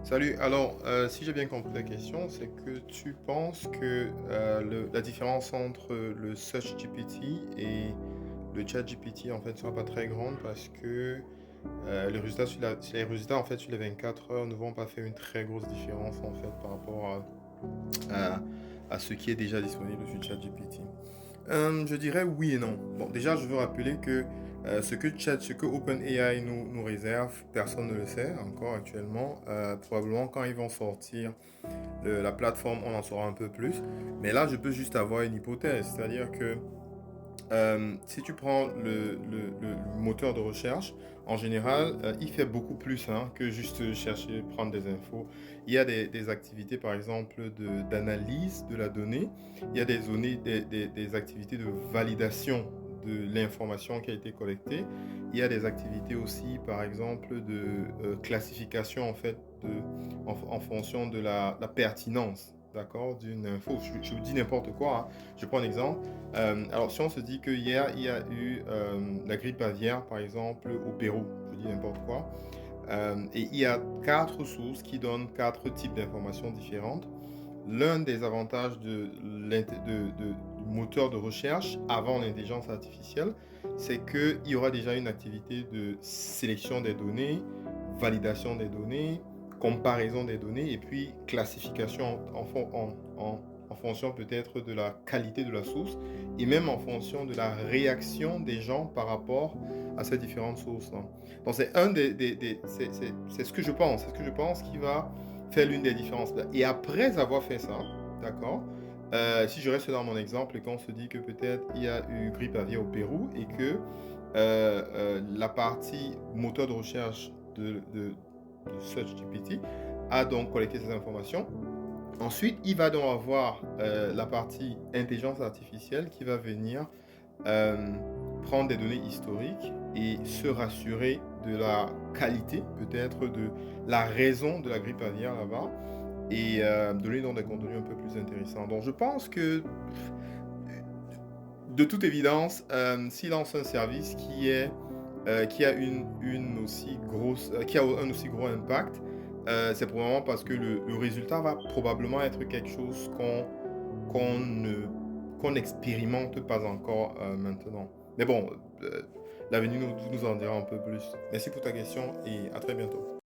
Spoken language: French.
Salut, alors si j'ai bien compris la question, c'est que tu penses que la différence entre le Search GPT et le Chat GPT en fait ne sera pas très grande parce que les résultats en fait sur les 24 heures ne vont pas faire une très grosse différence en fait par rapport à, à ce qui est déjà disponible sur Chat GPT. Je dirais oui et non. Bon, déjà, je veux rappeler que ce que OpenAI nous réserve, personne ne le sait encore actuellement. Probablement, quand ils vont sortir la plateforme, on en saura un peu plus. Mais là, je peux juste avoir une hypothèse, c'est-à-dire que si tu prends le moteur de recherche, en général, il fait beaucoup plus hein, que juste chercher, prendre des infos. Il y a des activités, par exemple, d'analyse de la donnée. Il y a des activités de validation de l'information qui a été collectée. Il y a des activités aussi, par exemple, de classification en fait, en fonction de la pertinence, d'accord, d'une info. Je vous dis n'importe quoi, hein. Je prends un exemple. Alors, si on se dit que hier, il y a eu la grippe aviaire, par exemple, au Pérou, je dis n'importe quoi, et il y a quatre sources qui donnent quatre types d'informations différentes. L'un des avantages du moteur de recherche avant l'intelligence artificielle, c'est qu'il y aura déjà une activité de sélection des données, validation des données, comparaison des données et puis classification en fonction peut-être de la qualité de la source et même en fonction de la réaction des gens par rapport à ces différentes sources-là. Donc c'est c'est ce que je pense, c'est ce que je pense qui va faire l'une des différences. Et après avoir fait ça, d'accord, si je reste dans mon exemple et qu'on se dit que peut-être il y a eu grippe aviaire au Pérou et que la partie moteur de recherche de SearchGPT a donc collecté ces informations. Ensuite, il va donc avoir la partie intelligence artificielle qui va venir euh, prendre des données historiques et se rassurer de la qualité, peut-être de la raison de la grippe aviaire là-bas, et donner donc des contenus un peu plus intéressants. Donc je pense que, de toute évidence, s'il lance un service qui a une aussi grosse, qui a un aussi gros impact, c'est probablement parce que le résultat va probablement être quelque chose qu'on ne qu'on n'expérimente pas encore maintenant. Mais bon, l'avenir nous en dira un peu plus. Merci pour ta question et à très bientôt.